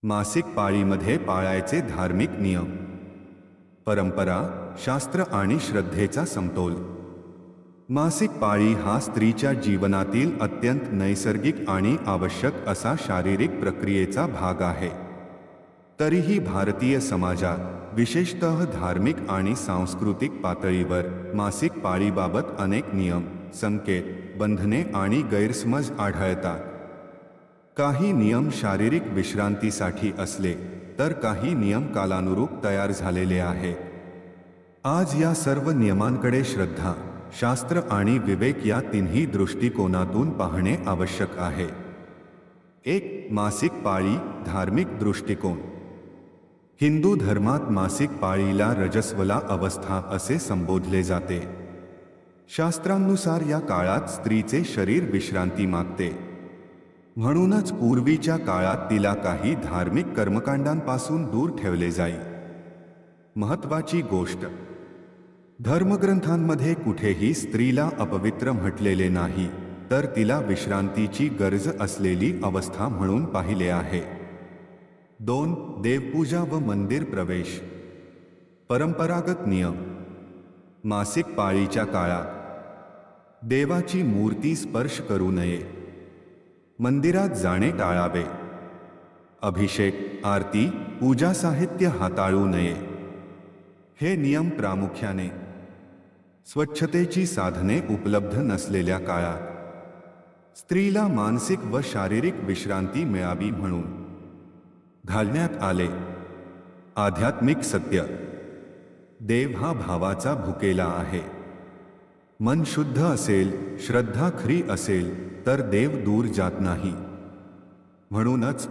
मासिक पाळीमध्ये पाळायचे धार्मिक नियम, परंपरा, शास्त्र आणि श्रद्धेचा समतोल. मासिक पाळी हा स्त्रीच्या जीवनातील अत्यंत नैसर्गिक आणि आवश्यक असा शारीरिक प्रक्रियेचा भाग आहे. तरीही भारतीय समाजात, विशेषतः धार्मिक आणि सांस्कृतिक पातळीवर, मासिक पाळीबाबत अनेक नियम, संकेत, बंधने आणि गैरसमज आढळतात. काही नियम शारीरिक विश्रांतीसाठी असले तर काही नियम कालानुरूप तयार झालेले आहेत. आज या सर्व नियमांकडे श्रद्धा, शास्त्र आणि विवेक या तिन्ही दृष्टिकोनातून पाहणे आवश्यक आहे. 1. मासिक पाळी धार्मिक दृष्टिकोन. हिंदू धर्मात मासिक पाळीला रजस्वला अवस्था असे संबोधले जाते. शास्त्रांनुसार या काळात स्त्रीचे शरीर विश्रांती मागते. म्हणूनच पूर्वीच्या काळात तिला काही धार्मिक कर्मकांडांपासून दूर ठेवले जाई. महत्त्वाची गोष्ट, धर्मग्रंथांमध्ये कुठेही स्त्रीला अपवित्र म्हटलेले नाही, तर तिला विश्रांतीची गरज असलेली अवस्था म्हणून पाहिले आहे. 2. देवपूजा व मंदिर प्रवेश. परंपरागत नियम. मासिक पाळीच्या काळात देवाची मूर्ती स्पर्श करू नये. मंदिरात जाणे टाळावे. अभिषेक, आरती, पूजा साहित्य हाताळू नये. हे नियम प्रामुख्याने स्वच्छतेची साधने उपलब्ध नसलेल्या काळात स्त्रीला मानसिक व शारीरिक विश्रांती मिळावी म्हणून घालण्यात आले. आध्यात्मिक सत्य. देव हा भावाचा भुकेला आहे. मन शुद्ध असेल, श्रद्धा खरी असेल तर देव दूर जात नाही. म्हणूनच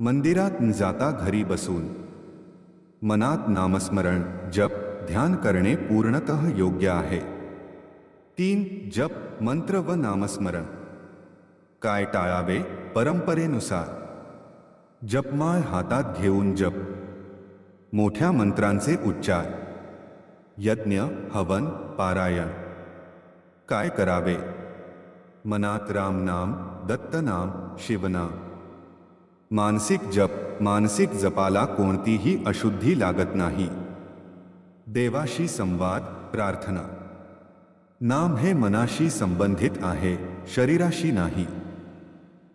मंदिरात न जाता घरी बसून मनात नामस्मरण, जप, ध्यान करणे पूर्णतः योग्य आहे. 3. जप, मंत्र व नामस्मरण. काय टाळावे? परंपरेनुसार जपमाळ हातात घेऊन जप, मोठ्या मंत्रांचे उच्चार, यज्ञ, हवन, पारायण. काय करावे? मनात रामनाम, दत्तनाम, शिवनाम. मानसिक जप. मानसिक जपाला कोणतीही अशुद्धी लागत नाही. देवाशी संवाद, प्रार्थना. नाम हे मनाशी संबंधित आहे, शरीराशी नाही.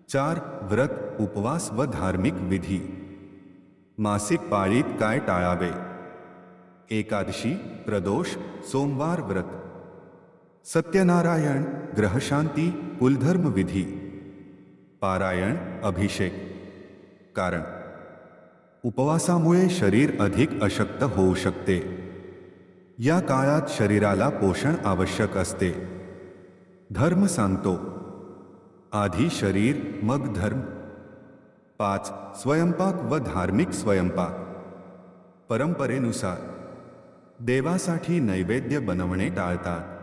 4. व्रत, उपवास व धार्मिक विधी. मासिक पाळीत काय टाळावे? एकादशी, प्रदोष, सोमवार व्रत, सत्यनारायण, ग्रहशांती, कुलधर्म विधी, पारायण, अभिषेक. कारण उपवासामुळे शरीर अधिक अशक्त होऊ शकते. या काळात शरीराला पोषण आवश्यक असते. धर्म सांगतो, आधी शरीर मग धर्म. 5. स्वयंपाक व धार्मिक स्वयंपाक. परंपरेनुसार देवासाठी नैवेद्य बनवणे टाळतात.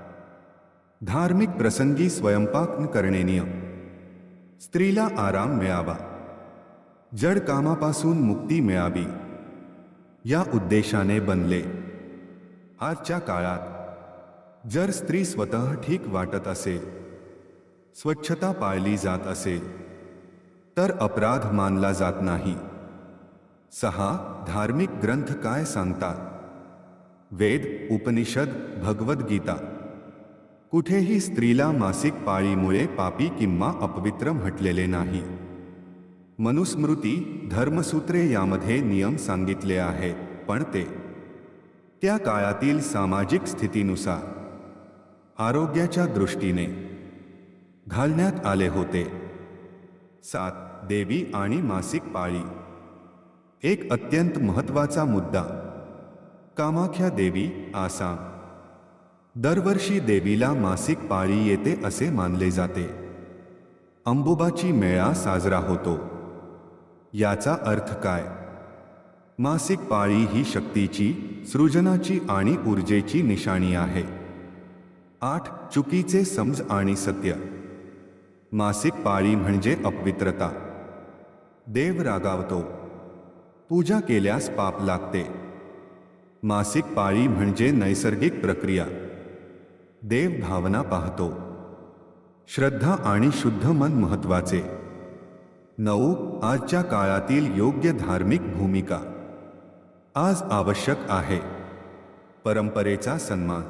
धार्मिक प्रसंगी स्वयंपाक न करणे नियम. स्त्रीला आराम मिळावा, जड कामापासून मुक्ती मिळावी, या उद्देशाने बनले. आजच्या काळात जर स्त्री स्वतः ठीक वाटत असेल, स्वच्छता पाळली जात असेल, तर अपराध मानला जात नाही. 6. धार्मिक ग्रंथ काय सांगतात? वेद, उपनिषद, भगवद्गीता. कुठेही स्त्रीला मासिक पाळीमुळे पापी किंवा अपवित्र म्हटलेले नाही. मनुस्मृती, धर्मसूत्रे यामध्ये नियम सांगितले आहेत, पण ते त्या काळातील सामाजिक स्थितीनुसार, आरोग्याच्या दृष्टीने घालण्यात आले होते. 7. देवी आणि मासिक पाळी. एक अत्यंत महत्त्वाचा मुद्दा. कामाख्या देवी, आसाम. दरवर्षी देवीला मासिक पाळी येते असे मानले जाते. अंबुबाची मेळा साजरा होतो. याचा अर्थ काय? मासिक पाळी ही शक्तीची, सृजनाची आणि ऊर्जेची निशाणी आहे. 8. चुकीचे समज आणि सत्य. मासिक पाळी म्हणजे अपवित्रता. देव रागावतो. पूजा केल्यास पाप लागते. मासिक पाळी म्हणजे नैसर्गिक प्रक्रिया. देव भावना पाहतो. श्रद्धा आणि शुद्ध मन महत्वाचे. 9. आजच्या काळातील योग्य धार्मिक भूमिका. आज आवश्यक आहे परंपरेचा सन्मान,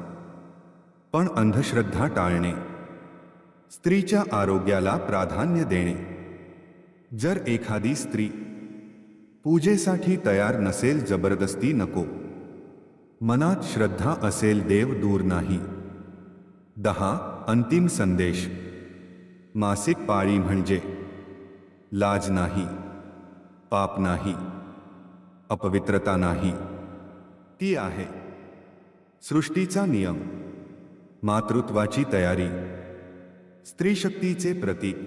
पण अंधश्रद्धा टाळणे. स्त्रीच्या आरोग्याला प्राधान्य देणे. जर एखादी स्त्री पूजेसाठी तयार नसेल, जबरदस्ती नको. मनात श्रद्धा असेल, देव दूर नाही. 10. अंतिम संदेश. मासिक पाळी म्हणजे लाज नाही, पाप नाही, अपवित्रता नाही. ती आहे सृष्टीचा नियम, मातृत्वाची तयारी, स्त्रीशक्तीचे प्रतीक.